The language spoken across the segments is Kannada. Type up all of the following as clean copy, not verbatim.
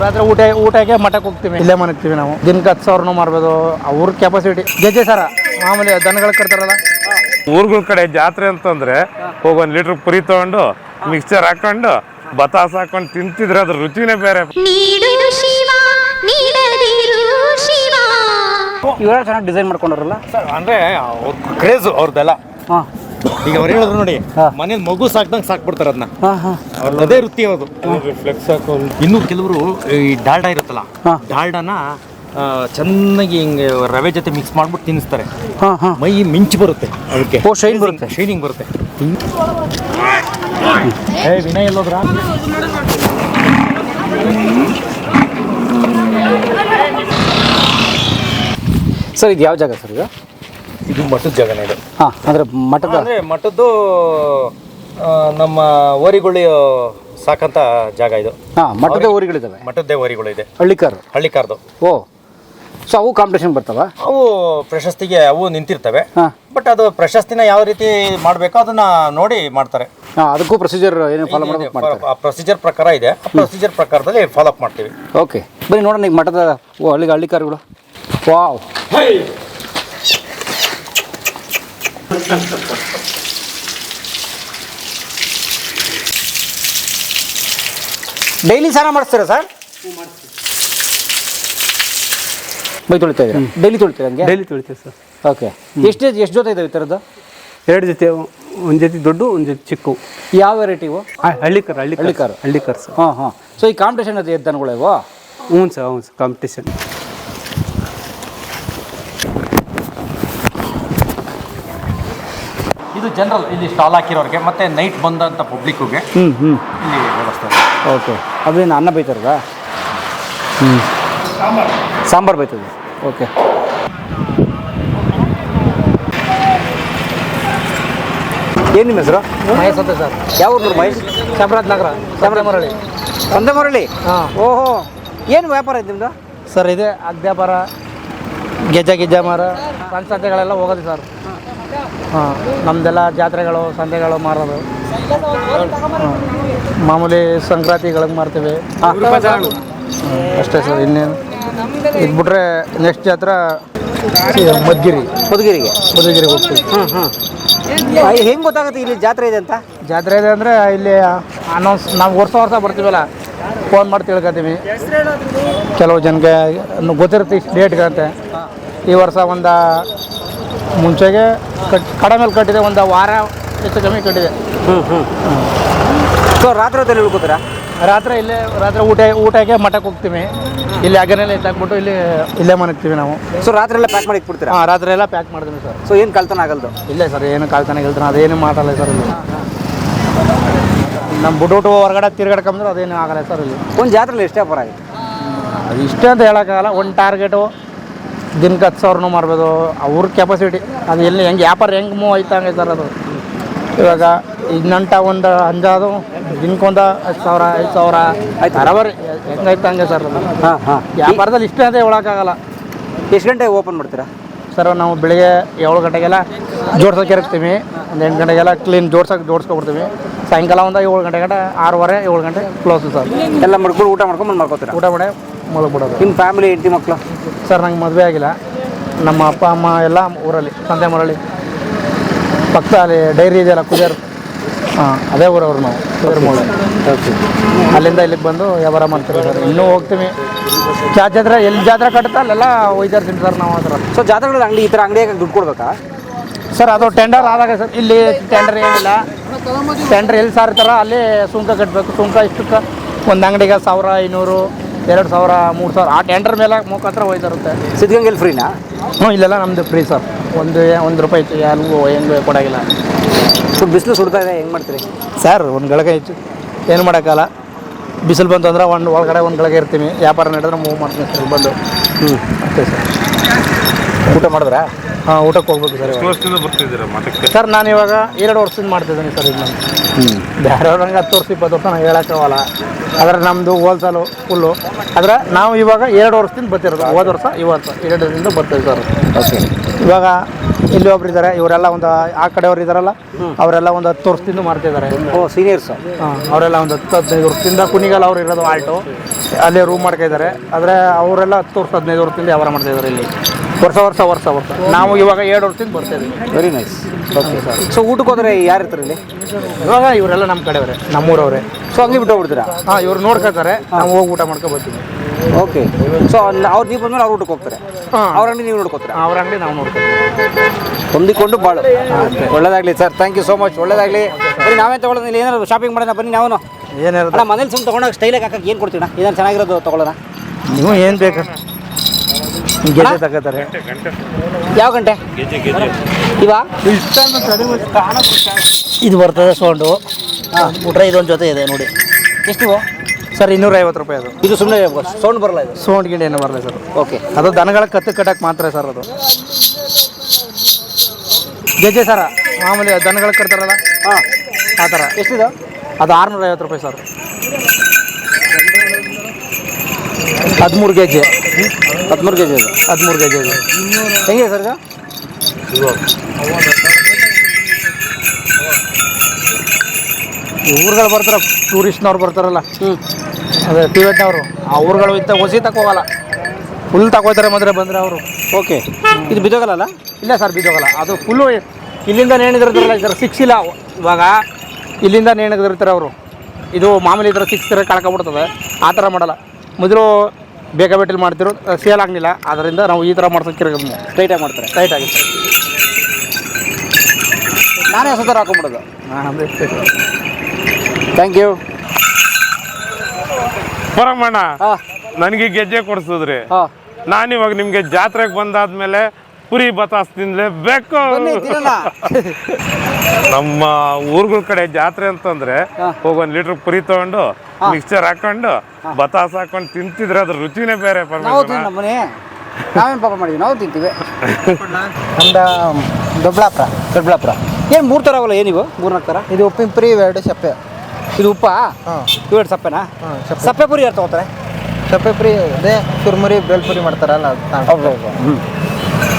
ರಾತ್ರಿ ಊಟಕ್ಕೆ ಮಠಕ್ಕೆ ಹೋಗ್ತೀವಿ, ಇಲ್ಲೇ ಮನಗ್ತೀವಿ ನಾವು. ದಿನಕ್ಕೆ 10,000 ಮಾರ್ಬೋದು. ಅವ್ರ ಕೆಪಾಸಿಟಿ ಗೆಜ್ಜೆ ಸರ ಮಾಮೂಲಿ ದನಗಳು ಕಟ್ತಾರಲ್ಲ. ಊರುಗಳ ಕಡೆ ಜಾತ್ರೆ ಅಂತಂದ್ರೆ ಹೋಗಿ 1 ಲೀಟರ್ ಪುರಿ ತಗೊಂಡು ಮಿಕ್ಸ್ಚರ್ ಹಾಕೊಂಡು ಬತಾಸ್ ಹಾಕೊಂಡು ತಿಂತಿದ್ರೆ ಅದ್ರ ರುಚಿನೇ ಬೇರೆ. ಇವೆಲ್ಲ ಚೆನ್ನಾಗಿ ಡಿಸೈನ್ ಮಾಡ್ಕೊಂಡ್ರಲ್ಲ ಅಂದ್ರೆ ಕ್ರೇಜ್ ಅವ್ರದ್ದೆಲ್ಲ. ಈಗ ಅವ್ರು ಹೇಳಿದ್ರು ನೋಡಿ, ಮನೇಲಿ ಮಗು ಸಾಕ್ದಂಗೆ ಸಾಕ್ಬಿಡ್ತಾರೆ ಅದನ್ನ. ಅದೇ ವೃತ್ತಿ ಅವ್ರದ್ದು. ಫ್ಲೆಕ್ಸ್ ಹಾಕೊಂಡು ಇನ್ನು ಕೆಲವರು ಈ ಡಾಲ್ಡಾ ಇರುತ್ತಲ್ಲ, ಡಾಲ್ಡಾನ ಚೆನ್ನಾಗಿ ಹಿಂಗೆ ರವೆ ಜೊತೆ ಮಿಕ್ಸ್ ಮಾಡ್ಬಿಟ್ಟು ತಿನ್ನಿಸ್ತಾರೆ. ಮೈ ಮಿಂಚು ಬರುತ್ತೆ ಅದಕ್ಕೆ, ಶೈನ್ ಬರುತ್ತೆ, ಶೈನಿಂಗ್ ಬರುತ್ತೆ. ವಿನಯ್ ಎಲ್ಲೋದ್ರ? ಸರ್ ಇದು ಯಾವ ಜಾಗ ಸರ್? ಇದು ಮಠದ ಜಾಗನೇ ಇದು. ಅಂದರೆ ಮಠದ ಅಂದರೆ ಮಠದ್ದು ನಮ್ಮ ಓರಿಗಳು ಸಾಕಂತ ಜಾಗ ಇದು. ಮಠದ ಊರುಗಳಿದ್ದಾವೆ, ಮಠದ್ದೇ ಓರಿಗಳು ಇದೆ. ಹಳ್ಳಿಕಾರ್ದು. ಓ, ಸೊ ಅವು ಕಾಂಪಿಟೇಷನ್ ಬರ್ತಾವ? ಅವು ಪ್ರಶಸ್ತಿಗೆ ಅವು ನಿಂತಿರ್ತವೆ. ಬಟ್ ಅದು ಪ್ರಶಸ್ತಿನ ಯಾವ ರೀತಿ ಮಾಡಬೇಕೋ ಅದನ್ನ ನೋಡಿ ಮಾಡ್ತಾರೆ. ಅದಕ್ಕೂ ಪ್ರೊಸೀಜರ್ ಏನು ಫಾಲೋ ಮಾಡಬೇಕು? ಆ ಪ್ರೊಸೀಜರ್ ಪ್ರಕಾರ ಇದೆ. ಆ ಪ್ರೊಸೀಜರ್ ಪ್ರಕಾರದಲ್ಲಿ ಫಾಲೋ ಅಪ್ ಮಾಡ್ತೀವಿ. ಓಕೆ, ಬನ್ನಿ ನೋಡೋಣ ಈಗ ಮಠದ ಹಳ್ಳಿಕಾರುಗಳು. ವಾವ್, ಡೈಲಿ ಸ್ನಾನ ಮಾಡಿಸ್ತೀರಾ ಸರ್? ಮೈ ತೊಳಿತಾ ಇದ್ದೀರಾ? ಡೈಲಿ ತೊಳಿತೀರಾ? ಹಂಗೆ ಡೈಲಿ ತೊಳಿತೀವಿ ಸರ್. ಓಕೆ, ಎಷ್ಟು ಜೊತೆ ಇದಾವೆ ಈ ಥರದ್ದು? 2 ಜೊತೆ, ಒಂದು ಜೊತೆ ದೊಡ್ಡ, ಒಂದು ಜೊತೆ ಚಿಕ್ಕ. ಯಾವ ವೆರೈಟಿ ಇವು? ಹಳ್ಳಿಕಾರು ಸರ್. ಹಾಂ. ಸೊ ಈ ಕಾಂಪಿಟೇಷನ್ ಅದು ಎದ್ದನುಗಳು ಇವು? ಹ್ಞೂ ಸರ್ ಕಾಂಪಿಟೇಷನ್. ಇದು ಜನರಲ್, ಇಲ್ಲಿ ಸ್ಟಾಲ್ ಹಾಕಿರೋರಿಗೆ ಮತ್ತೆ ನೈಟ್ ಬಂದಂಥ ಪಬ್ಲಿಕ್ಗೆ ಇಲ್ಲಿ ವ್ಯವಸ್ಥೆ. ಓಕೆ, ಅದೇನು ಅನ್ನ ಬೈತಾರದ? ಸಾಂಬಾರು ಬೈತದೆ. ಓಕೆ, ಏನು ನಿಮ್ಮ ಹೆಸರು? ಮಹೇಶ್ ಅಂತ ಸರ್. ಯಾವ ಊರು ಮಹೇಶ್? ಚಾಮರಾಜನಗರ, ಸಂತೆಮರಳಿ. ಹಾಂ. ಓಹೋ, ಏನು ವ್ಯಾಪಾರ ಇದೆ ನಿಮ್ಮದು? ಸರ್ ಇದೆ ಅಗ್ದ್ಯಾಪಾರ, ಗೆಜ್ಜೆ ಮಾರ, ಸಂತೆಗಳೆಲ್ಲ ಹೋಗೋದು ಸರ್. ಹಾಂ, ನಮ್ಮದೆಲ್ಲ ಜಾತ್ರೆಗಳು, ಸಂತೆಗಳು ಮಾರೋದು. ಮಾಮೂಲಿ ಸಂಕ್ರಾಂತಿಗಳಿಗೆ ಮಾರ್ತೀವಿ ಅಷ್ಟೇ ಸರ್. ಇನ್ನೇನು ಇದು ಬಿಟ್ರೆ ನೆಕ್ಸ್ಟ್ ಜಾತ್ರೆ ಮಧುಗಿರಿಗೆ ಹೋಗ್ತೀವಿ. ಹೆಂಗೆ ಗೊತ್ತಾಗುತ್ತೆ ಇಲ್ಲಿ ಜಾತ್ರೆ ಇದೆ ಅಂತ? ಜಾತ್ರೆ ಇದೆ ಅಂದರೆ ಇಲ್ಲಿ ಅನೌನ್ಸ್, ನಾವು ವರ್ಷ ಬರ್ತೀವಲ್ಲ, ಫೋನ್ ಮಾಡಿ ತಿಳ್ಕೊತೀವಿ. ಕೆಲವು ಜನಕ್ಕೆ ಗೊತ್ತಿರುತ್ತೆ ಇಷ್ಟು ಡೇಟ್ಗೆ ಅಂತ. ಈ ವರ್ಷ ಒಂದು ಮುಂಚೆಗೆ ಕಡೆ ಮೇಲೆ ಕಟ್ಟಿದೆ, ಒಂದು ವಾರ ಹೆಚ್ಚು ಕಮ್ಮಿ ಕಟ್ಟಿದೆ. ಸೊ ರಾತ್ರಿ ಹೊತ್ತಲ್ಲಿ ಉಳ್ಕೋತೀರಾ? ರಾತ್ರಿ ಊಟಕ್ಕೆ ಮಠಕ್ಕೆ ಹೋಗ್ತೀವಿ. ಇಲ್ಲಿ ಅಗನೆಲ್ಲ ಎತ್ತಾಕ್ಬಿಟ್ಟು ಇಲ್ಲೇ ಮನಗ್ತೀವಿ ನಾವು. ಸೊ ರಾತ್ರಿ ಎಲ್ಲ ಪ್ಯಾಕ್ ಮಾಡಿ ಇಟ್ಬಿಡ್ತೀರಾ? ಹಾಂ, ರಾತ್ರಿ ಎಲ್ಲ ಪ್ಯಾಕ್ ಮಾಡ್ತೀವಿ ಸರ್. ಸೊ ಏನು ಕಳ್ತನ ಆಗಲ್ದು? ಇಲ್ಲೇ ಸರ್, ಏನು ಕಳ್ತನ ಗೆಲ್ತಾನೆ ಅದೇನು ಮಾಡಲ್ಲ ಸರ್ ಇಲ್ಲಿ. ನಮ್ಮ ಬಿಟ್ಬಿಟ್ಟು ಹೊರಗಡೆ ತಿರ್ಗಾಡ್ಕೊಂಡ್ರೆ ಅದೇನು ಆಗಲ್ಲ ಸರ್ ಇಲ್ಲಿ. ಒಂದು ಜಾತ್ರೆಯಲ್ಲಿ ಎಷ್ಟು ವ್ಯಾಪಾರ ಆಗುತ್ತೆ? ಅದು ಇಷ್ಟೇ ಅಂತ ಹೇಳೋಕ್ಕಾಗಲ್ಲ. ಒಂದು ಟಾರ್ಗೆಟು ದಿನಕ್ಕೆ 10,000 ಮಾರ್ಬೋದು. ಅವ್ರ ಕೆಪಾಸಿಟಿ ಅದು ಎಲ್ಲಿ ಹೆಂಗೆ ವ್ಯಾಪಾರ ಹೆಂಗೆ ಮೂವ್ ಆಯ್ತಂಗೆ ಸರ್ ಅದು. ಇವಾಗ ಇನ್ನಂಟ ಒಂದು ಅಂಜಾದು ದಿನಕ್ಕೊಂದು 10,000 5,000 ಬರಾಬರಿ ಹೆಂಗೈತೆ ಹಂಗೆ ಸರ್ ಅದು. ವ್ಯಾಪಾರದಲ್ಲಿ ಇಷ್ಟೇ ಅಂತ ಹೇಳೋಕ್ಕಾಗಲ್ಲ. ಎಷ್ಟು ಗಂಟೆಗೆ ಓಪನ್ ಮಾಡ್ತೀರಾ ಸರ್? ನಾವು ಬೆಳಿಗ್ಗೆ 7 ಗಂಟೆಗೆಲ್ಲ ಜೋಡ್ಸೋಕೆ ಇರ್ತೀವಿ. ಒಂದು 8 ಗಂಟೆಗೆಲ್ಲ ಕ್ಲೀನ್ ಜೋಡಿಸ್ಕೊಬಿಡ್ತೀವಿ. ಸಾಯಂಕಾಲ ಒಂದು 7 ಗಂಟೆ 6:30 7 ಗಂಟೆ ಕ್ಲೋಸು ಸರ್. ಎಲ್ಲ ಮಾಡ್ಕೊಂಡು ಊಟ ಮಾಡ್ಕೊಂಡು ಮಾಡ್ಕೋತೀರಾ? ಊಟ ಮಾಡಿ ಮಲಗ್ಬಿಡೋದು. ನಿಮ್ಮ ಫ್ಯಾಮಿಲಿ, ಹೆಂಡತಿ ಮಕ್ಕಳು? ಸರ್, ನಂಗೆ ಮದುವೆ ಆಗಿಲ್ಲ. ನಮ್ಮ ಅಪ್ಪ ಅಮ್ಮ ಎಲ್ಲ ಊರಲ್ಲಿ, ಸಂತೆಮರಳಿ ಪಕ್ಕ ಅಲ್ಲಿ ಡೈರಿ ಇದೆಯಲ್ಲ, ಕುದಿಯರು. ಹಾಂ, ಅದೇ ಊರವ್ರು ನಾವು, ಕುದಿಯರ್ ಮೂಳೆ. ಅಲ್ಲಿಂದ ಇಲ್ಲಿಗೆ ಬಂದು ವ್ಯವಹಾರ ಮಾಡ್ತೀವಿ ಸರ್. ಇನ್ನೂ ಹೋಗ್ತೀವಿ. ಜಾತ್ರೆ ಎಲ್ಲಿ ಜಾತ್ರೆ ಕಟ್ಟುತ್ತಾ ಅಲ್ಲೆಲ್ಲ ಒಯ್ತಾ ಇರ್ತೀನಿ ಸರ್ ನಾವು. ಆ ಥರ. ಸೊ ಜಾತ್ರೆಗಳಲ್ಲಿ ಅಂಗಡಿ ಈ ಥರ ಅಂಗಡಿಯಾಗ ದುಡ್ಡು ಕೊಡ್ಬೇಕಾ ಸರ್? ಅದು ಟೆಂಡರ್ ಆದಾಗ ಸರ್. ಇಲ್ಲಿ ಟೆಂಡರ್ ಏನಿಲ್ಲ. ಟೆಂಡರ್ ಎಲ್ಲಿ ಸಾರ್ತಾರ ಅಲ್ಲಿ ಸುಂಕ ಕಟ್ಟಬೇಕು. ಸುಂಕ ಇಷ್ಟಕ್ಕೆ ಒಂದು ಅಂಗಡಿಗೆ 1,000 500 2,000 3,000 ಆ ಟೆಂಡರ್ ಮೇಲೆ ಮುಖಾಂತರ ಹೋಯ್ತಿರುತ್ತೆ. ಸಿದ್ಧಗಂಗೆಲ್ಲಿ ಫ್ರೀನಾ? ಹ್ಞೂ, ಇಲ್ಲೆಲ್ಲ ನಮ್ಮದು ಫ್ರೀ ಸರ್. ಒಂದು ರೂಪಾಯಿ ಇತ್ತು ಯಾರಿಗೂ ಹೆಂಗೆ ಕೊಡೋಗಿಲ್ಲ. ಬಿಸಿಲು ಸುಡ್ತಾ ಇದೆ, ಹೆಂಗೆ ಮಾಡ್ತೀರಿ ಸರ್? ಒಂದು ಗಳಿಗೆ ಹೆಚ್ಚು ಏನು ಮಾಡೋಕ್ಕಲ್ಲ. ಬಿಸಿಲು ಬಂತು ಅಂದ್ರೆ ಒಳಗಡೆ ಒಂದು ಗಳಿಗೆ ಇರ್ತೀವಿ. ವ್ಯಾಪಾರ ನಡೆದ್ರೆ ಮೂವ್ ಮಾಡ್ತೀನಿ ಸರ್ ಬಂದು. ಅಷ್ಟೇ ಸರ್. ಊಟ ಮಾಡಿದ್ರಾ? ಹಾಂ ಊಟಕ್ಕೆ ಹೋಗ್ಬೇಕು ಸರ್ ಎಷ್ಟು ವರ್ಷದಿಂದ ಬರ್ತಿದ್ದೀರಾ ಮಠಕ್ಕೆ? ಸರ್ ನಾನು ಇವಾಗ 2 ವರ್ಷದಿಂದ ಮಾಡ್ತಿದ್ದೀನಿ ಸರ್ ಇದು ನಾನು. ಬೇರೆಯವ್ರಂಗೆ 10 ವರ್ಷ 20 ವರ್ಷ ನಾವು ಹೇಳೋಕ್ಕಾಗಲ್ಲ. ಆದರೆ ನಮ್ಮದು ಹೋಲ್ಸೇಲು ಫುಲ್ಲು. ಆದರೆ ನಾವು ಇವಾಗ 2 ವರ್ಷದಿಂದ ಬರ್ತಿರೋದು. ಹೋದ ವರ್ಷ ಇವತ್ತು 2 ವರ್ಷದಿಂದ ಬರ್ತೀವಿ ಸರ್. ಓಕೆ. ಇವಾಗ ಇಲ್ಲಿ ಒಬ್ರು ಇದ್ದಾರೆ, ಇವರೆಲ್ಲ ಒಂದು ಆ ಕಡೆಯವ್ರು ಇದ್ದಾರಲ್ಲ ಅವರೆಲ್ಲ ಒಂದು 10 ವರ್ಷದಿಂದ ಮಾಡ್ತಿದ್ದಾರೆ. ಓ ಸೀನಿಯರ್ಸು. ಹಾಂ ಅವರೆಲ್ಲ ಒಂದು 10-15 ವರ್ಷದಿಂದ ಕುಣಿಗಲ್ ಅವ್ರು ಇರೋದು ಆಲ್ಟು ಅಲ್ಲೇ ರೂಮ್ ಮಾಡ್ಕೊಂಡಿದ್ದಾರೆ. ಆದರೆ ಅವರೆಲ್ಲ 10 ವರ್ಷ 15 ವರ್ಷದಿಂದ ವ್ಯವಹಾರ ಮಾಡ್ತಾಯಿದ್ದಾರೆ ಇಲ್ಲಿ. ವರ್ಷ ನಾವು ಇವಾಗ 2 ವರ್ಷದಿಂದ ಬರ್ತಾಯಿದ್ದೀವಿ. Very nice. Okay sir. So ಊಟಕ್ಕೆ ಹೋದರೆ ಯಾರು ಇರ್ತಾರೆ ಇಲ್ಲಿ? ಇವಾಗ ಇವರೆಲ್ಲ ನಮ್ಮ ಕಡೆಯವರೇ, ನಮ್ಮೂರವರೇ. ಸೊ ಹಂಗೆ ಬಿಟ್ಟು ಹೋಗ್ಬಿಡ್ತೀರಾ? ಹಾಂ ಇವ್ರು ನೋಡ್ಕೊತಾರೆ, ನಾವು ಹೋಗಿ ಊಟ ಮಾಡ್ಕೊ ಬರ್ತೀವಿ. ಓಕೆ. ಸೊ ಅಲ್ಲಿ ಅವ್ರು ನೀವು ಬಂದ್ಮೇಲೆ ಅವ್ರು ಊಟಕ್ಕೆ ಹೋಗ್ತಾರೆ. ಹಾಂ ಅವ್ರ ಅಂಗಡಿ ನೀವು ನೋಡ್ಕೋತಾರೆ? ಅವ್ರ ಅಂಗಡಿ ನಾವು ನೋಡ್ಕೊತೀವಿ. ಹೊಂದಿಕೊಂಡು ಭಾಳ ಒಳ್ಳೇದಾಗಲಿ sir. Thank you so much. ಒಳ್ಳೇದಾಗಲಿ. ಬರೀ ನಾವೇನು ತೊಗೊಳ್ಳೋದು ಇಲ್ಲಿ ಏನಾದ್ರು ಶಾಪಿಂಗ್ ಮಾಡೋಣ ಬನ್ನಿ. ನಾವು ಏನಿರುತ್ತೆ ಅಣ್ಣ ಮನೇಲಿ ಸುಮ್ಮನೆ ತೊಗೊಂಡಾಗ ಸ್ಟೈಲಾಗಿ ಹಾಕಕ್ಕೆ ಏನು ಕೊಡ್ತೀವಿ? ಏನಾರು ಚೆನ್ನಾಗಿರೋದು ತೊಗೊಳ್ಳೋಣ. ನೀವು ಏನು ಬೇಕು ಗೆಜ್ಜೆ ತಗೋತಾರೆ. ಯಾವ ಗಂಟೆ ಇವಾ? ಇದು ಬರ್ತದೆ ಸೌಂಡು. ಊಟ ಇದೊಂದು ಜೊತೆ ಇದೆ ನೋಡಿ. ಎಷ್ಟು ಸರ್ 250 ರೂಪಾಯಿ ಅದು. ಇದು ಸುಮ್ಮನೆ ಸೌಂಡ್ ಬರಲ್ಲ ಇದು? ಸೌಂಡ್ ಗಿಂಡಿ ಏನು ಬರಲ್ಲ ಸರ್. ಓಕೆ. ಅದು ದನಗಳ ಕಟ್ಟಕ್ಕೆ ಮಾತ್ರ ಸರ್ ಅದು. ಗೆಜ್ಜೆ ಸರ ಮಾಮೂಲಿ ದನಗಳ ಕಟ್ತಾರಲ್ಲ ಹಾಂ ಆ ಥರ. ಎಷ್ಟಿದೆ ಅದು 650 ರೂಪಾಯಿ ಸರ್. 13 ಗೆಜ್ಜೆ. 13 ಕೆ ಜಿ ಅದು. 13 ಗೆಜ್ಜೆ ಇದು. ಹೆಂಗಿದೆ ಸರ್ ಇದು? ಊರುಗಳು ಬರ್ತಾರೆ, ಟೂರಿಸ್ಟ್ನವ್ರು ಬರ್ತಾರಲ್ಲ, ಅದೇ ಟಿವೆಟ್ನವರು, ಆ ಊರುಗಳು ಇಂಥ ಹೊಸಿ ತಗೋಗಲ್ಲ, ಫುಲ್ ತಗೋತಾರೆ ಮದುವೆ ಬಂದರೆ ಅವರು. ಓಕೆ. ಇದು ಬಿದ್ದೋಗಲ್ಲ? ಇಲ್ಲ ಸರ್ ಬಿದ್ದೋಗಲ್ಲ. ಅದು ಫುಲ್ಲು ಇಲ್ಲಿಂದ ನೇಣಿದಿರ್ತಾರಲ್ಲ, ಇದರ ಸಿಕ್ಸಿಲ್ಲ ಇವಾಗ. ಇಲ್ಲಿಂದ ನೇಣಿದಿರ್ತಾರೆ ಅವರು. ಇದು ಮಾಮೂಲಿ ಇದರ ಸಿಕ್ಸಿದ್ರೆ ಕಳ್ಕೊಬಿಡ್ತದೆ. ಆ ಥರ ಮಾಡಲ್ಲ. ಮೊದಲು ಬೇಕಾಬಿಟ್ಟಿಲಿ ಮಾಡ್ತಿರೋ ಸೇಲ್ ಆಗಲಿಲ್ಲ, ಅದರಿಂದ ನಾವು ಈ ಥರ ಮಾಡ್ಸೋಕ್ಕಿರೋದು. ಟೈಟಾಗಿ ಮಾಡ್ತಾರೆ? ಟೈಟಾಗಿ ಸರ್. ನಾನೇ ಹೊಸ ಥರ ಹಾಕೊಂಬಿಡೋದು. ಹಾಂ ಥ್ಯಾಂಕ್ ಯು. ಪರಮಣ್ಣ, ಹಾಂ ನನಗೆ ಗೆಜ್ಜೆ ಕೊಡಿಸಿದ್ರಿ. ಹಾಂ ನಾನಿವಾಗ ನಿಮಗೆ ಜಾತ್ರೆಗೆ ಬಂದಾದ್ಮೇಲೆ ಪುರಿ ಬತಾಸ್ ತಿನ್ಲೇಬೇಕು. ನಮ್ಮ ಊರುಗಳ ಕಡೆ ಜಾತ್ರೆ ಅಂತಂದ್ರೆ ಹೋಗಿ 1 ಲೀಟರ್ ಪುರಿ ತಗೊಂಡು ಮಿಕ್ಸ್ಚರ್ ಹಾಕೊಂಡು ಬತಾಸ್ ಹಾಕೊಂಡು ತಿಂತಿದ್ರೆ ಅದ್ರ ರುಚಿನೇ ಬೇರೆ. ನಮ್ಮನೆ ನಾವೇನು ಪಾಪ ಮಾಡಿದ್ವಿ, ನಾವು ತಿಂತೀವಿ. ನಮ್ದು ದೊಡ್ಡಬಳ್ಳಾಪುರ. ಏನು 3 ಥರ ಅವಲ್ಲ? ಏನಿವು 3-4 ಥರ? ಇದು ಉಪ್ಪಿನ ಪುರಿ, 2 ಸಪ್ಪೆ. ಇದು ಉಪ್ಪಾ? ಹಾಂ. 2 ಸಪ್ಪೆನಾ? ಸಪ್ಪೆ ಪುರಿ ಯಾರು ತೊಗೋತಾರೆ? ಸಪ್ಪೆ ಪುರಿ ಅದೇ ಚುರ್ಮುರಿ ಬೇಲ್ಪುರಿ ಮಾಡ್ತಾರಲ್ಲ ಅದು. ಹೌದು.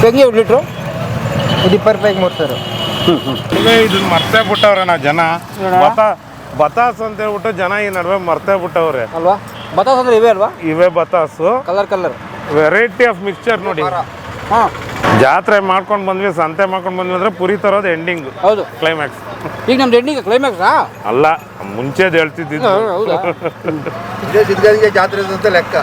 ಹೆಂಗೆ 1 ಲೀಟ್ರು? ಇದು 20 ರೂಪಾಯಿಗೆ 3 ಸರ್. ಇದನ್ನ ಮರ್ತೇ ಬಿಟ್ಟವ್ರೆ ಜನ. ಬತಾಸ್ ಅಂತ ಹೇಳ್ಬಿಟ್ಟು ಜನ ಈ ನಡುವೆ ಮರ್ತೇ ಬಿಟ್ಟವ್ರೆ ಅಲ್ವಾ? ಬತಾಸ್ ಅಂದ್ರೆ ಇವೇ ಅಲ್ವಾ? ಇವೇ ಬತಾಸು. ಕಲರ್ ವೆರೈಟಿ ಆಫ್ ಮಿಕ್ಸ್ಚರ್ ನೋಡಿ. ಹಾಂ. ಜಾತ್ರೆ ಮಾಡ್ಕೊಂಡು ಬಂದ್ವಿ, ಸಂತೆ ಮಾಡ್ಕೊಂಡು ಬಂದ್ವಿ ಅಂದ್ರೆ ಪುರಿ ತರೋದು ಎಂಡಿಂಗ್, ಹೌದು ಕ್ಲೈಮ್ಯಾಕ್ಸ್. ಈಗ ನಮ್ದು ಎಂಡಿಂಗ್ ಕ್ಲೈಮ್ಯಾಕ್ಸಾ? ಅಲ್ಲ, ಮುಂಚೆದು ಹೇಳ್ತಿದ್ದಿದ್ದು. ಹೌದಾ? ಇದೇ ಸಿದ್ಧಗಂಗೆ ಜಾತ್ರೆ ಅಂತ ಲೆಕ್ಕ.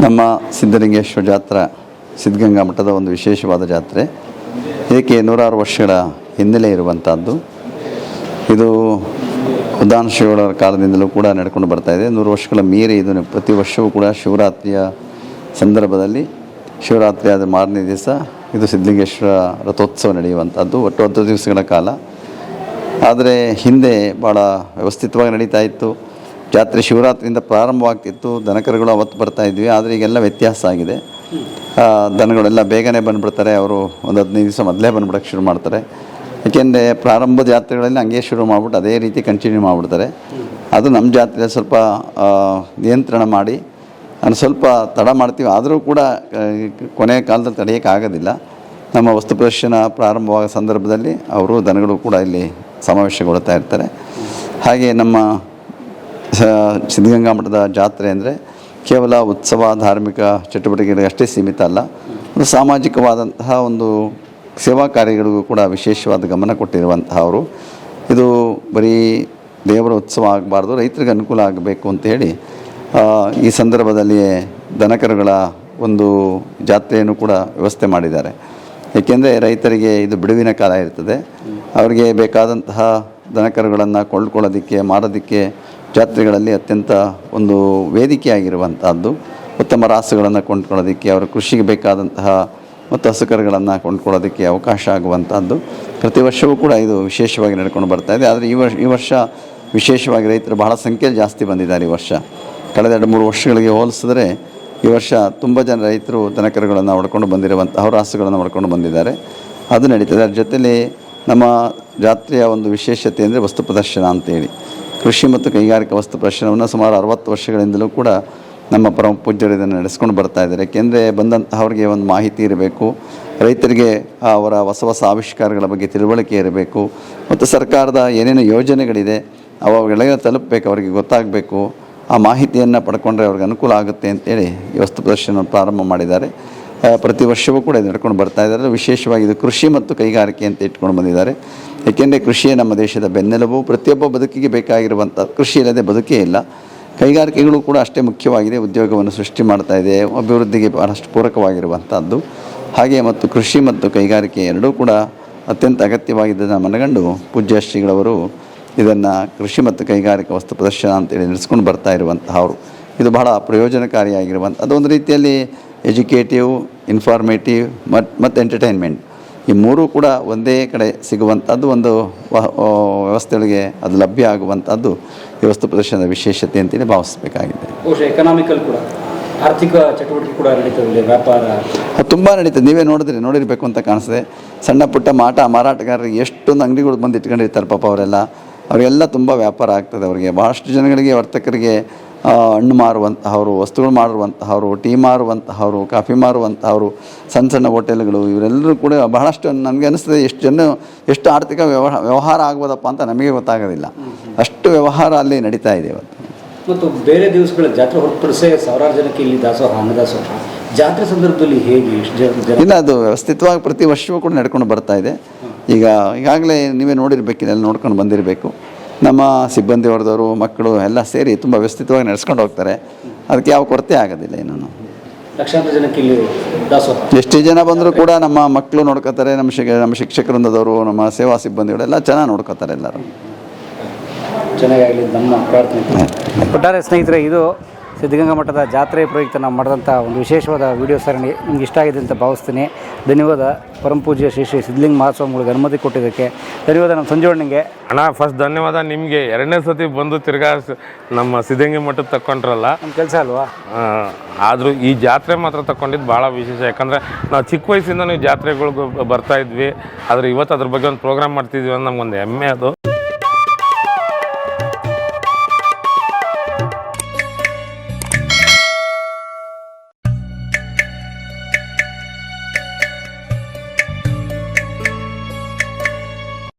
ನಮ್ಮ ಸಿದ್ಧಲಿಂಗೇಶ್ವರ ಜಾತ್ರಾ ಸಿದ್ಧಗಂಗಾ ಮಠದ ಒಂದು ವಿಶೇಷವಾದ ಜಾತ್ರೆ. ಇದಕ್ಕೆ 106 ವರ್ಷಗಳ ಹಿನ್ನೆಲೆ ಇರುವಂಥದ್ದು. ಇದು ಉದಾನ ಶಿವರ ಕಾಲದಿಂದಲೂ ಕೂಡ ನಡ್ಕೊಂಡು ಬರ್ತಾ ಇದೆ. 100 ವರ್ಷಗಳ ಮೀರಿ ಇದನ್ನು ಪ್ರತಿ ವರ್ಷವೂ ಕೂಡ ಶಿವರಾತ್ರಿಯ ಸಂದರ್ಭದಲ್ಲಿ, ಶಿವರಾತ್ರಿ ಆದ ಮಾರನೇ ದಿವಸ ಇದು ಸಿದ್ಧಲಿಂಗೇಶ್ವರ ರಥೋತ್ಸವ ನಡೆಯುವಂಥದ್ದು. ಒಟ್ಟು 10 ದಿವಸಗಳ ಕಾಲ. ಆದರೆ ಹಿಂದೆ ಭಾಳ ವ್ಯವಸ್ಥಿತವಾಗಿ ನಡೀತಾ ಇತ್ತು. ಜಾತ್ರೆ ಶಿವರಾತ್ರಿಯಿಂದ ಪ್ರಾರಂಭವಾಗ್ತಿತ್ತು. ದನಕರುಗಳು ಅವತ್ತು ಬರ್ತಾ ಇದ್ವಿ. ಆದರೆ ಈಗೆಲ್ಲ ವ್ಯತ್ಯಾಸ ಆಗಿದೆ. ದನಗಳೆಲ್ಲ ಬೇಗನೆ ಬಂದುಬಿಡ್ತಾರೆ. ಅವರು ಒಂದು 15 ದಿವಸ ಮೊದಲೇ ಬಂದುಬಿಡೋಕ್ಕೆ ಶುರು ಮಾಡ್ತಾರೆ. ಏಕೆಂದರೆ ಪ್ರಾರಂಭದ ಜಾತ್ರೆಗಳಲ್ಲಿ ಹಂಗೆ ಶುರು ಮಾಡಿಬಿಟ್ಟು ಅದೇ ರೀತಿ ಕಂಟಿನ್ಯೂ ಮಾಡಿಬಿಡ್ತಾರೆ. ಅದು ನಮ್ಮ ಜಾತ್ರೆ ಸ್ವಲ್ಪ ನಿಯಂತ್ರಣ ಮಾಡಿ ನಾನು ಸ್ವಲ್ಪ ತಡ ಮಾಡ್ತೀವಿ. ಆದರೂ ಕೂಡ ಕೊನೆಯ ಕಾಲದಲ್ಲಿ ತಡೆಯೋಕ್ಕಾಗೋದಿಲ್ಲ. ನಮ್ಮ ವಸ್ತು ಪ್ರದರ್ಶನ ಪ್ರಾರಂಭವಾದ ಸಂದರ್ಭದಲ್ಲಿ ಅವರು ದನಗಳು ಕೂಡ ಇಲ್ಲಿ ಸಮಾವೇಶಗೊಳ್ತಾ ಇರ್ತಾರೆ. ಹಾಗೆ ನಮ್ಮ ಸಿದ್ಧಗಂಗಾ ಮಠದ ಜಾತ್ರೆ ಅಂದರೆ ಕೇವಲ ಉತ್ಸವ, ಧಾರ್ಮಿಕ ಚಟುವಟಿಕೆಗಳಿಗೆ ಅಷ್ಟೇ ಸೀಮಿತ ಅಲ್ಲ. ಒಂದು ಸಾಮಾಜಿಕವಾದಂತಹ ಒಂದು ಸೇವಾ ಕಾರ್ಯಗಳಿಗೂ ಕೂಡ ವಿಶೇಷವಾದ ಗಮನ ಕೊಟ್ಟಿರುವಂತಹವರು. ಇದು ಬರೀ ದೇವರ ಉತ್ಸವ ಆಗಬಾರ್ದು, ರೈತರಿಗೆ ಅನುಕೂಲ ಆಗಬೇಕು ಅಂತೇಳಿ ಈ ಸಂದರ್ಭದಲ್ಲಿಯೇ ದನಕರುಗಳ ಒಂದು ಜಾತ್ರೆಯನ್ನು ಕೂಡ ವ್ಯವಸ್ಥೆ ಮಾಡಿದ್ದಾರೆ. ಏಕೆಂದರೆ ರೈತರಿಗೆ ಇದು ಬಿಡುವಿನ ಕಾಲ ಇರ್ತದೆ. ಅವರಿಗೆ ಬೇಕಾದಂತಹ ದನಕರುಗಳನ್ನು ಕೊಳ್ಳುಕೊಳ್ಳೋದಕ್ಕೆ, ಮಾರೋದಕ್ಕೆ ಜಾತ್ರೆಗಳಲ್ಲಿ ಅತ್ಯಂತ ಒಂದು ವೇದಿಕೆಯಾಗಿರುವಂಥದ್ದು. ಉತ್ತಮ ರಾಸುಗಳನ್ನು ಕೊಂಡ್ಕೊಳ್ಳೋದಕ್ಕೆ, ಅವರ ಕೃಷಿಗೆ ಬೇಕಾದಂತಹ ಮತ್ತು ಹಸುಕರುಗಳನ್ನು ಕೊಂಡ್ಕೊಳ್ಳೋದಕ್ಕೆ ಅವಕಾಶ ಆಗುವಂಥದ್ದು. ಪ್ರತಿ ವರ್ಷವೂ ಕೂಡ ಇದು ವಿಶೇಷವಾಗಿ ನಡ್ಕೊಂಡು ಬರ್ತಾಯಿದೆ. ಆದರೆ ಈ ವರ್ಷ ವಿಶೇಷವಾಗಿ ರೈತರು ಬಹಳ ಸಂಖ್ಯೆಯಲ್ಲಿ ಜಾಸ್ತಿ ಬಂದಿದ್ದಾರೆ ಈ ವರ್ಷ. ಕಳೆದ 2-3 ವರ್ಷಗಳಿಗೆ ಹೋಲಿಸಿದ್ರೆ ಈ ವರ್ಷ ತುಂಬ ಜನ ರೈತರು ದನಕರುಗಳನ್ನು ಹೊಡ್ಕೊಂಡು ಬಂದಿರುವಂಥ ಅವರ ಹಸುಗಳನ್ನು ಹೊಡ್ಕೊಂಡು ಬಂದಿದ್ದಾರೆ. ಅದು ನಡೀತದೆ. ಅದ್ರ ಜೊತೆಯಲ್ಲಿ ನಮ್ಮ ಜಾತ್ರೆಯ ಒಂದು ವಿಶೇಷತೆ ಅಂದರೆ ವಸ್ತು ಪ್ರದರ್ಶನ ಅಂತೇಳಿ ಕೃಷಿ ಮತ್ತು ಕೈಗಾರಿಕಾ ವಸ್ತು ಪ್ರದರ್ಶನವನ್ನು ಸುಮಾರು 60 ವರ್ಷಗಳಿಂದಲೂ ಕೂಡ ನಮ್ಮ ಪರಮ ಪೂಜ್ಯರು ಇದನ್ನು ನಡೆಸ್ಕೊಂಡು ಬರ್ತಾ ಇದ್ದಾರೆ. ಏಕೆಂದರೆ ಬಂದಂತಹವ್ರಿಗೆ ಒಂದು ಮಾಹಿತಿ ಇರಬೇಕು, ರೈತರಿಗೆ ಅವರ ಹೊಸ ಹೊಸ ಆವಿಷ್ಕಾರಗಳ ಬಗ್ಗೆ ತಿಳುವಳಿಕೆ ಇರಬೇಕು, ಮತ್ತು ಸರ್ಕಾರದ ಏನೇನು ಯೋಜನೆಗಳಿದೆ ಅವುಗಳಿಗೆ ತಲುಪಬೇಕು, ಅವರಿಗೆ ಗೊತ್ತಾಗಬೇಕು. ಆ ಮಾಹಿತಿಯನ್ನು ಪಡ್ಕೊಂಡ್ರೆ ಅವ್ರಿಗೆ ಅನುಕೂಲ ಆಗುತ್ತೆ ಅಂತೇಳಿ ಈ ವಸ್ತು ಪ್ರದರ್ಶನ ಪ್ರಾರಂಭ ಮಾಡಿದ್ದಾರೆ. ಪ್ರತಿ ವರ್ಷವೂ ಕೂಡ ಇದು ನಡ್ಕೊಂಡು ಬರ್ತಾ ಇದ್ದಾರೆ. ವಿಶೇಷವಾಗಿ ಇದು ಕೃಷಿ ಮತ್ತು ಕೈಗಾರಿಕೆ ಅಂತ ಇಟ್ಕೊಂಡು ಬಂದಿದ್ದಾರೆ. ಏಕೆಂದರೆ ಕೃಷಿಯೇ ನಮ್ಮ ದೇಶದ ಬೆನ್ನೆಲುಬು. ಪ್ರತಿಯೊಬ್ಬ ಬದುಕಿಗೆ ಬೇಕಾಗಿರುವಂಥ ಕೃಷಿ ಇಲ್ಲದೆ ಬದುಕೇ ಇಲ್ಲ. ಕೈಗಾರಿಕೆಗಳು ಕೂಡ ಅಷ್ಟೇ ಮುಖ್ಯವಾಗಿದೆ, ಉದ್ಯೋಗವನ್ನು ಸೃಷ್ಟಿ ಮಾಡ್ತಾ ಇದೆ, ಅಭಿವೃದ್ಧಿಗೆ ಬಹಳಷ್ಟು ಪೂರಕವಾಗಿರುವಂಥದ್ದು. ಹಾಗೆ ಮತ್ತು ಕೃಷಿ ಮತ್ತು ಕೈಗಾರಿಕೆ ಎರಡೂ ಕೂಡ ಅತ್ಯಂತ ಅಗತ್ಯವಾಗಿದ್ದನ್ನು ಮನಗಂಡು ಪೂಜ್ಯ ಶ್ರೀಗಳವರು ಇದನ್ನು ಕೃಷಿ ಮತ್ತು ಕೈಗಾರಿಕಾ ವಸ್ತು ಪ್ರದರ್ಶನ ಅಂತೇಳಿ ನಡೆಸ್ಕೊಂಡು ಬರ್ತಾ ಇರುವಂತಹವರು. ಇದು ಬಹಳ ಪ್ರಯೋಜನಕಾರಿಯಾಗಿರುವಂಥ ಅದೊಂದು ರೀತಿಯಲ್ಲಿ ಎಜುಕೇಟಿವ್, ಇನ್ಫಾರ್ಮೇಟಿವ್ ಮತ್ತು ಎಂಟರ್ಟೈನ್ಮೆಂಟ್ ಈ ಮೂರೂ ಕೂಡ ಒಂದೇ ಕಡೆ ಸಿಗುವಂಥದ್ದು, ಒಂದು ವ್ಯವಸ್ಥೆಗಳಿಗೆ ಅದು ಲಭ್ಯ ಆಗುವಂಥದ್ದು ಈ ವಸ್ತು ಪ್ರದರ್ಶನದ ವಿಶೇಷತೆ ಅಂತೇಳಿ ಭಾವಿಸಬೇಕಾಗಿದೆ. ಬಹುಶಃ ಎಕನಾಮಿಕಲ್ ಕೂಡ, ಆರ್ಥಿಕ ಚಟುವಟಿಕೆ ಕೂಡ ನಡೀತದೆ, ವ್ಯಾಪಾರ ಅದು ತುಂಬ ನಡೀತದೆ. ನೀವೇ ನೋಡಿರಬೇಕು ಅಂತ ಕಾಣಿಸ್ತದೆ. ಸಣ್ಣ ಪುಟ್ಟ ಮಾರಾಟಗಾರರಿಗೆ ಎಷ್ಟೊಂದು ಅಂಗಡಿಗಳು ಬಂದು ಇಟ್ಕೊಂಡಿರ್ತಾರೆ ಪಾಪ ಅವರೆಲ್ಲ ತುಂಬ ವ್ಯಾಪಾರ ಆಗ್ತದೆ. ಅವರಿಗೆ ಭಾಳಷ್ಟು ಜನಗಳಿಗೆ, ವರ್ತಕರಿಗೆ ಹಣ್ಣು ಮಾರುವಂತಹವರು, ವಸ್ತುಗಳು ಮಾರುವಂತಹವರು, ಟೀ ಮಾರುವಂತಹವರು, ಕಾಫಿ ಮಾರುವಂತಹವರು, ಸಣ್ಣ ಹೋಟೆಲ್ಗಳು, ಇವರೆಲ್ಲರೂ ಕೂಡ ಬಹಳಷ್ಟು ನನಗೆ ಅನಿಸ್ತದೆ ಎಷ್ಟು ಆರ್ಥಿಕ ವ್ಯವಹಾರ ಆಗ್ಬೋದಪ್ಪ ಅಂತ ನಮಗೆ ಗೊತ್ತಾಗೋದಿಲ್ಲ. ಅಷ್ಟು ವ್ಯವಹಾರ ಅಲ್ಲಿ ನಡೀತಾ ಇದೆ ಇವತ್ತು. ಮತ್ತು ಬೇರೆ ದಿವಸಗಳ ಜಾತ್ರೆ ಹೊರತುಪಡಿಸಿ ಸಾವಿರಾರು ಜನಕ್ಕೆ ಇಲ್ಲಿ ದಾಸೋಹ, ಅನ್ನದಾಸೋಹ, ಜಾತ್ರೆ ಸಂದರ್ಭದಲ್ಲಿ ಹೇಗೆ ಎಷ್ಟು ಜನ? ಇಲ್ಲ, ಅದು ವ್ಯವಸ್ಥಿತವಾಗಿ ಪ್ರತಿ ವರ್ಷವೂ ಕೂಡ ನಡ್ಕೊಂಡು ಬರ್ತಾ ಇದೆ. ಈಗಾಗಲೇ ನೀವೇ ನೋಡಿರ್ಬೇಕಿಲ್ಲ, ಎಲ್ಲ ನೋಡ್ಕೊಂಡು ಬಂದಿರಬೇಕು. ನಮ್ಮ ಸಿಬ್ಬಂದಿ ವರ್ಗದವರು, ಮಕ್ಕಳು ಎಲ್ಲ ಸೇರಿ ತುಂಬ ವ್ಯವಸ್ಥಿತವಾಗಿ ನಡೆಸ್ಕೊಂಡು ಹೋಗ್ತಾರೆ. ಅದಕ್ಕೆ ಯಾವ ಕೊರತೆ ಆಗೋದಿಲ್ಲ. ಇನ್ನೂ ಲಕ್ಷಾಂತರ ಜನಕ್ಕೆ ಇಲ್ಲಿ ದಾಸೋಹ, ಎಷ್ಟೇ ಜನ ಬಂದರೂ ಕೂಡ ನಮ್ಮ ಮಕ್ಕಳು ನೋಡ್ಕೋತಾರೆ, ನಮ್ಮ ಶಿಕ್ಷಕವೃಂದದವರು, ನಮ್ಮ ಸೇವಾ ಸಿಬ್ಬಂದಿಗಳೆಲ್ಲ ಚೆನ್ನಾಗಿ ನೋಡ್ಕೋತಾರೆ. ಎಲ್ಲರೂ ಚೆನ್ನಾಗಾಗಲಿ ನಮ್ಮ ಪ್ರಾರ್ಥನೆ. ಒಟ್ಟಾರೆ ಸ್ನೇಹಿತರೆ, ಇದು ಸಿದ್ಧಗಂಗಾ ಮಠದ ಜಾತ್ರೆ ಪ್ರಯುಕ್ತ ನಾವು ಮಾಡಿದಂಥ ಒಂದು ವಿಶೇಷವಾದ ವಿಡಿಯೋ ಸರಣಿ ನಿಮ್ಗೆ ಇಷ್ಟ ಆಗಿದೆ ಅಂತ ಭಾವಿಸ್ತೀನಿ. ಧನ್ಯವಾದ ಪರಮ ಪೂಜ್ಯ ಶ್ರೀ ಸಿದ್ಧಲಿಂಗ ಮಹಾಸ್ವಾಮಿಗಳಿಗೆ ಅನುಮತಿ ಕೊಟ್ಟಿದ್ದಕ್ಕೆ ಧನ್ಯವಾದ. ನಮ್ಮ ಸಂಜೀವಣ್ಣನಿಗೆ ಅಣ್ಣ ಫಸ್ಟ್ ಧನ್ಯವಾದ. ನಿಮಗೆ 2ನೇ ಸತಿ ಬಂದು ತಿರ್ಗಾ ನಮ್ಮ ಸಿದ್ಧಗಂಗಾ ಮಠಕ್ಕೆ ತಗೊಂಡ್ರಲ್ಲ, ನಮ್ಮ ಕೆಲಸ ಅಲ್ವಾ. ಆದರೂ ಈ ಜಾತ್ರೆ ಮಾತ್ರ ತಗೊಂಡಿದ್ದು ಭಾಳ ವಿಶೇಷ. ಯಾಕಂದರೆ ನಾವು ಚಿಕ್ಕ ವಯಸ್ಸಿಂದ ನೀವು ಜಾತ್ರೆಗಳಿಗೆ ಬರ್ತಾ ಇದ್ವಿ, ಆದರೆ ಇವತ್ತು ಅದ್ರ ಬಗ್ಗೆ ಒಂದು ಪ್ರೋಗ್ರಾಮ್ ಮಾಡ್ತಿದ್ವಿ ಅಂತ ನಮಗೊಂದು ಹೆಮ್ಮೆ ಅದು.